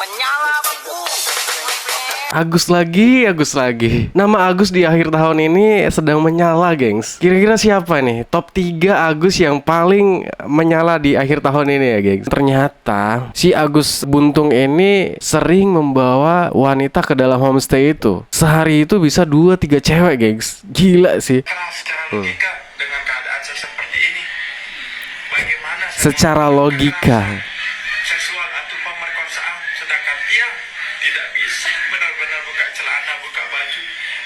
menyala bangku. Agus lagi. Nama Agus di akhir tahun ini sedang menyala, gengs. Kira-kira siapa nih top 3 Agus yang paling menyala di akhir tahun ini ya, gengs? Ternyata si Agus Buntung ini sering membawa wanita ke dalam homestay itu. Sehari itu bisa 2-3 cewek, gengs. Gila sih. Secara logika dengan keadaan seperti ini, bagaimana Secara logika. seksual atau pemerkosaan, sedangkan dia tidak bisa benar-benar buka celana, buka baju.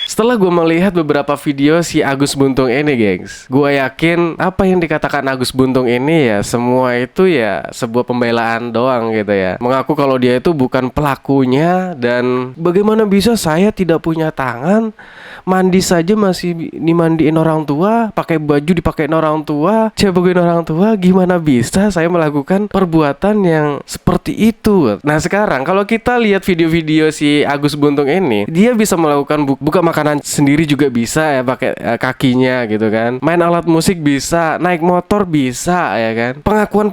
Setelah gue melihat beberapa video si Agus Buntung ini, gengs, gue yakin apa yang dikatakan Agus Buntung ini ya semua itu ya sebuah pembelaan doang gitu ya. Mengaku kalau dia itu bukan pelakunya dan bagaimana bisa saya tidak punya tangan, mandi saja masih dimandiin orang tua, pakai baju dipakein orang tua, cebokin orang tua, gimana bisa saya melakukan perbuatan yang seperti itu. Nah sekarang kalau kita lihat video-video si Agus Buntung ini, dia bisa melakukan buka makanan sendiri juga bisa ya pakai kakinya gitu kan. Main alat musik bisa, naik motor bisa ya kan. Pengakuan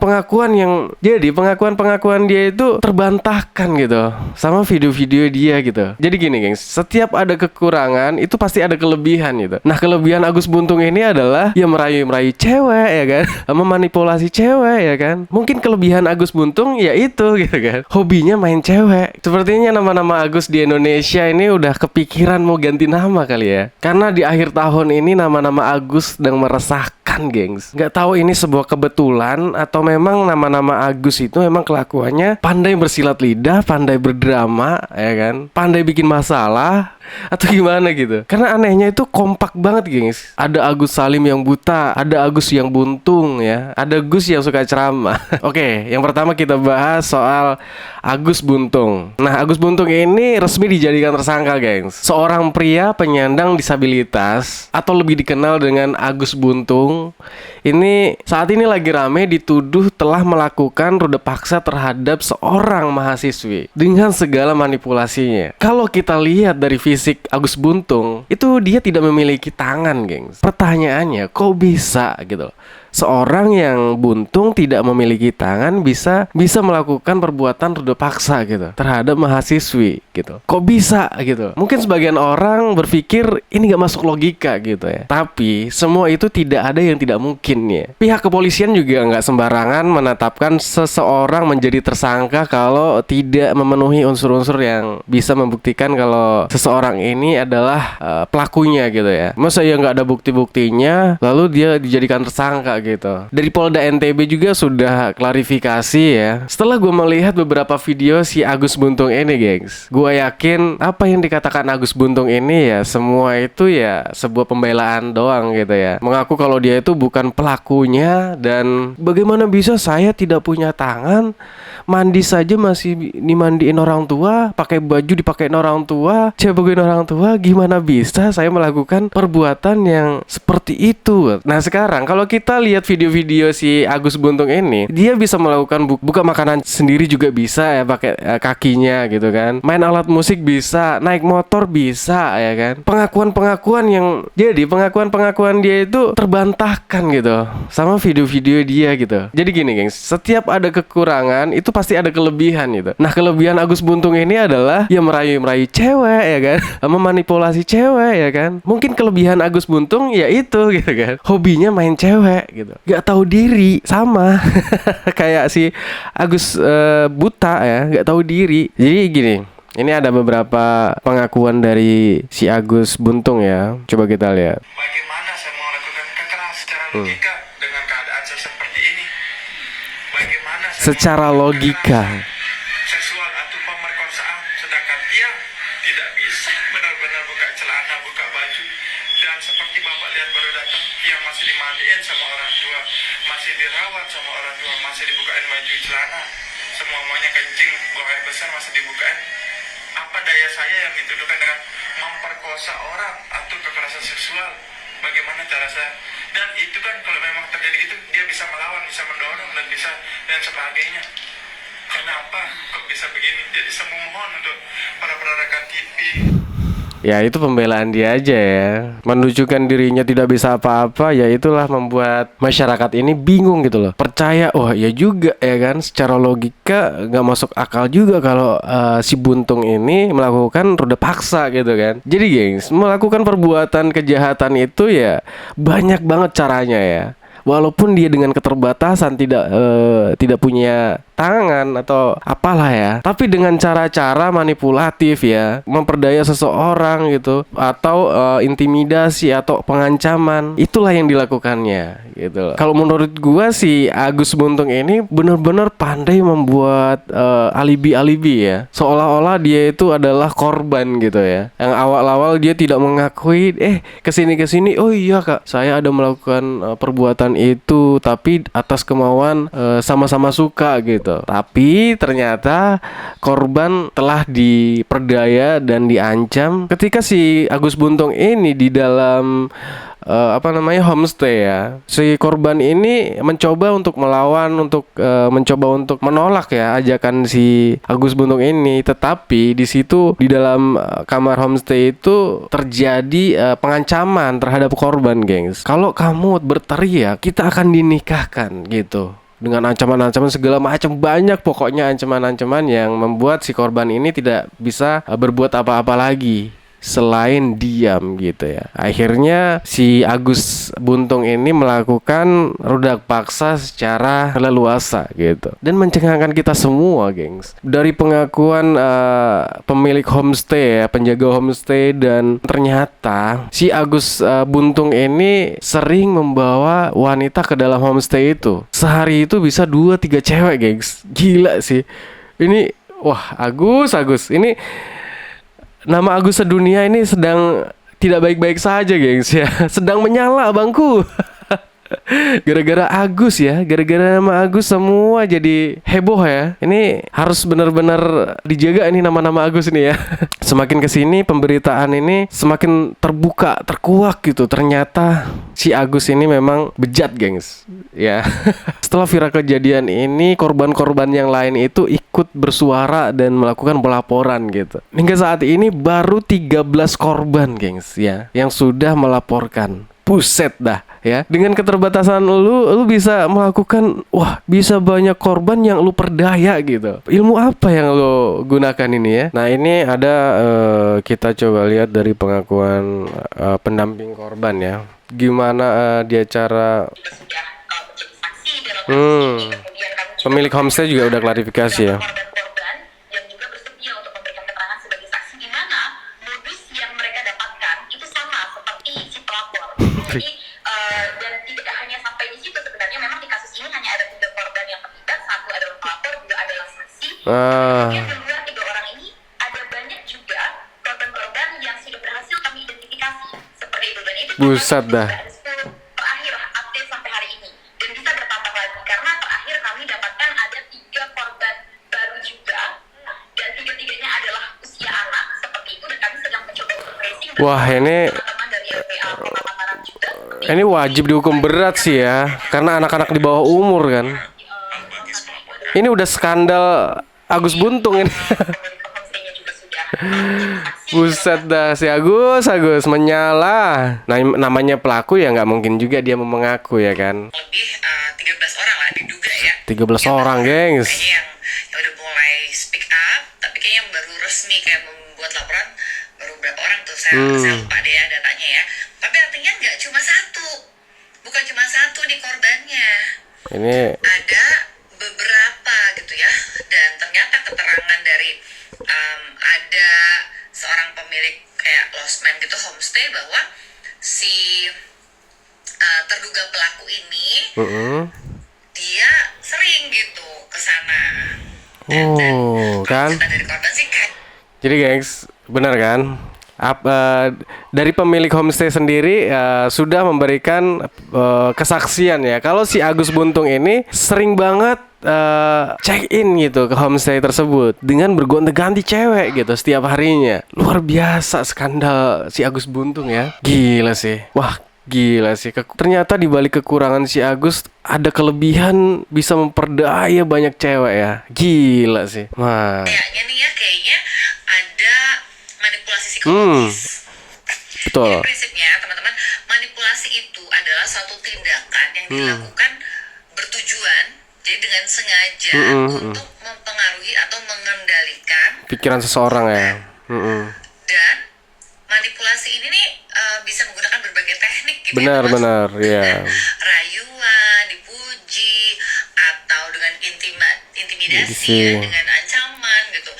dia itu terbantahkan gitu sama video-video dia gitu. Jadi gini, gengs, setiap ada kekurangan itu pasti ada kelebihan gitu. Nah, kelebihan Agus Buntung ini adalah ya merayu-merayu cewek ya kan, memanipulasi cewek ya kan. Mungkin kelebihan Agus Buntung ya itu gitu kan. Hobinya main cewek. Sepertinya nama-nama Agus di Indonesia ini udah kepikiran mau ganti nama kali ya. Karena di akhir tahun ini nama-nama Agus sedang meresahkan, gengs. Nggak tahu ini sebuah kebetulan atau memang nama-nama Agus itu memang kelakuannya pandai bersilat lidah, pandai berdrama ya kan, pandai bikin masalah atau gimana gitu. Karena anehnya itu kompak banget, gengs. Ada Agus Salim yang buta, ada Agus yang buntung ya, ada Gus yang suka ceramah. Oke, yang pertama kita bahas soal Agus Buntung. Nah, Agus Buntung ini resmi dijadikan tersangka, gengs. Seorang pria penyandang disabilitas atau lebih dikenal dengan Agus Buntung ini saat ini lagi rame dituduh telah melakukan ruda paksa terhadap seorang mahasiswi dengan segala manipulasinya. Kalau kita lihat dari fisik Agus Buntung, itu dia tidak memiliki tangan, gengs. Pertanyaannya, kok bisa gitu? Seorang yang buntung tidak memiliki tangan bisa melakukan perbuatan ruda paksa gitu terhadap mahasiswi gitu. Kok bisa gitu? Mungkin sebagian orang berpikir ini gak masuk logika gitu ya. Tapi semua itu tidak ada yang tidak mungkin ya. Pihak kepolisian juga gak sembarangan menetapkan seseorang menjadi tersangka kalau tidak memenuhi unsur-unsur yang bisa membuktikan kalau seseorang ini adalah pelakunya gitu ya. Masa ya gak ada bukti-buktinya lalu dia dijadikan tersangka gitu. Dari Polda NTB juga sudah klarifikasi ya. Setelah gue melihat beberapa video si Agus Buntung ini, gengs, gue yakin apa yang dikatakan Agus Buntung ini ya semua itu ya sebuah pembelaan doang gitu ya. Mengaku kalau dia itu bukan pelakunya dan bagaimana bisa saya tidak punya tangan, mandi saja masih dimandiin orang tua, pakai baju dipakein orang tua, cebokin orang tua, gimana bisa saya melakukan perbuatan yang seperti itu. Nah sekarang kalau kita lihat video-video si Agus Buntung ini, dia bisa melakukan buka makanan sendiri juga bisa ya pakai kakinya gitu kan. Main alat musik bisa, naik motor bisa ya kan. Pengakuan dia itu terbantahkan gitu sama video-video dia gitu. Jadi gini, gengs, setiap ada kekurangan itu pasti ada kelebihan gitu. Nah, kelebihan Agus Buntung ini adalah ya merayu-merayu cewek ya kan, memanipulasi cewek ya kan. Mungkin kelebihan Agus Buntung ya itu gitu kan. Hobinya main cewek gitu. Gak tahu diri sama kayak si Agus buta ya, gak tahu diri. Jadi gini, ini ada beberapa pengakuan dari si Agus Buntung ya. Coba kita lihat. Bagaimana saya mau lakukan kekerasan secara logika dengan keadaan seperti ini? Bagaimana saya Secara mau logika. seksual atau pemerkosaan, sedangkan dia tidak bisa benar-benar buka celana, buka baju. Dan seperti Bapak lihat baru datang, yang masih dimandiin sama orang tua, masih dirawat sama orang tua, masih dibukain baju celana, semuanya kencing, buang air besar masih dibukain. Apa daya saya yang dituduhkan dengan memperkosa orang atau kekerasan seksual? Bagaimana cara saya? Dan itu kan kalau memang terjadi itu, dia bisa melawan, bisa mendorong dan sebagainya. Kenapa kok bisa begini? Jadi saya memohon untuk para rekan TV Ya itu pembelaan dia aja ya. Menunjukkan dirinya tidak bisa apa-apa, ya itulah membuat masyarakat ini bingung gitu loh. Percaya, oh ya juga ya kan, secara logika nggak masuk akal juga kalau si Buntung ini melakukan ruda paksa gitu kan. Jadi gengs, melakukan perbuatan kejahatan itu ya banyak banget caranya ya. Walaupun dia dengan keterbatasan tidak punya tangan atau apalah ya, tapi dengan cara-cara manipulatif ya, memperdaya seseorang gitu, atau intimidasi atau pengancaman, itulah yang dilakukannya gitu loh. Kalau menurut gua si Agus Buntung ini benar-benar pandai membuat alibi-alibi ya, seolah-olah dia itu adalah korban gitu ya. Yang awal-awal dia tidak mengakui, kesini, oh iya kak, saya ada melakukan perbuatan itu, tapi atas kemauan sama-sama suka gitu. Tapi ternyata korban telah diperdaya dan diancam ketika si Agus Buntung ini di dalam homestay ya. Si korban ini mencoba untuk melawan, mencoba untuk menolak ya ajakan si Agus Buntung ini, tetapi di situ di dalam kamar homestay itu terjadi pengancaman terhadap korban, gengs. Kalau kamu berteriak, kita akan dinikahkan gitu. Dengan ancaman-ancaman segala macam, banyak pokoknya ancaman-ancaman yang membuat si korban ini tidak bisa berbuat apa-apa lagi selain diam gitu ya. Akhirnya si Agus Buntung ini melakukan rudak paksa secara leluasa gitu, dan mencengangkan kita semua, gengs. Dari pengakuan pemilik homestay ya, penjaga homestay, dan ternyata si Agus Buntung ini sering membawa wanita ke dalam homestay itu. Sehari itu bisa 2-3 cewek, gengs. Gila sih. Ini wah, Agus ini nama Agus sedunia ini sedang tidak baik-baik saja, gengs ya. Sedang menyala bangku. Gara-gara Agus ya, gara-gara nama Agus semua jadi heboh ya. Ini harus benar-benar dijaga ini nama-nama Agus ini ya. Semakin kesini pemberitaan ini semakin terbuka, terkuak gitu. Ternyata si Agus ini memang bejat, gengs ya. Setelah viral kejadian ini, korban-korban yang lain itu ikut bersuara dan melakukan pelaporan gitu. Hingga saat ini baru 13 korban, gengs ya, yang sudah melaporkan. Buset dah ya. Dengan keterbatasan lu bisa melakukan, bisa banyak korban yang lu perdaya gitu. Ilmu apa yang lu gunakan ini ya? Nah, ini ada kita coba lihat dari pengakuan pendamping korban ya. Gimana dia cara pemilik homestay juga udah klarifikasi ya. Jadi dan tidak hanya sampai di situ, sebenarnya memang di kasus ini hanya ada 3 korban yang terlibat, 1 adalah pelapor, 2 adalah saksi. Kemudian di luar 3 orang ini ada banyak juga korban-korban yang sudah berhasil kami identifikasi seperti itu, dan itu buset dah. Terakhir update sampai hari ini, dan bisa bertambah lagi karena terakhir kami dapatkan ada 3 korban baru juga, dan 3-tiganya adalah usia anak seperti itu, dan kami sedang mencoba untuk tracing. Wah, ini teman-teman dari LPA Kota Mataram juga. ini wajib dihukum berat sih ya, karena anak-anak di bawah umur kan. Ini udah skandal Agus Buntung ini. Buset dah, si Agus menyala. Nah, namanya pelaku ya nggak mungkin juga dia mau mengaku ya kan. Lebih 13 orang lah diduga ya. 13 orang, gengs. Kayaknya yang udah mulai speak up, tapi kayaknya yang baru resmi kayak membuat laporan baru berapa orang tuh, saya lupa deh ya datanya ya. Tapi artinya nggak cuma satu, bukan cuma satu nih korbannya. Ini Ada beberapa gitu ya, dan ternyata keterangan dari ada seorang pemilik kayak losmen gitu homestay bahwa si terduga pelaku ini dia sering gitu ke sana. Kan? Cerita dari korban sih kan. Jadi, gengs, benar kan? Dari pemilik homestay sendiri sudah memberikan kesaksian ya, kalau si Agus Buntung ini sering banget check in gitu ke homestay tersebut dengan bergonta-ganti cewek gitu setiap harinya. Luar biasa skandal si Agus Buntung ya. Gila sih. Wah, gila sih. Ternyata di balik kekurangan si Agus ada kelebihan bisa memperdaya banyak cewek ya. Gila sih. Kayaknya nih ya, kayaknya ada manipulasi psikologis. Betul. Jadi prinsipnya teman-teman, manipulasi itu adalah suatu tindakan yang dilakukan bertujuan, jadi dengan sengaja untuk mempengaruhi atau mengendalikan Pikiran seseorang ya. dan manipulasi ini nih bisa menggunakan berbagai teknik gitu Benar-benar ya. rayuan, dipuji, atau dengan intimidasi ya, dengan ancaman gitu.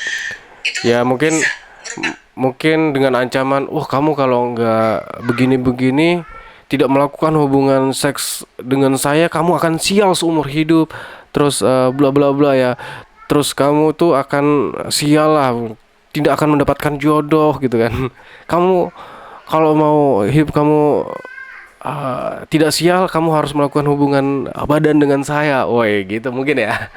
Itu Ya mungkin bisa berupa mungkin dengan ancaman, wah kamu kalau nggak begini-begini tidak melakukan hubungan seks dengan saya, kamu akan sial seumur hidup. Terus bla bla bla ya. Terus kamu tuh akan sial lah, tidak akan mendapatkan jodoh gitu kan. Kamu kalau mau hidup kamu tidak sial, kamu harus melakukan hubungan badan dengan saya. Woi, gitu mungkin ya.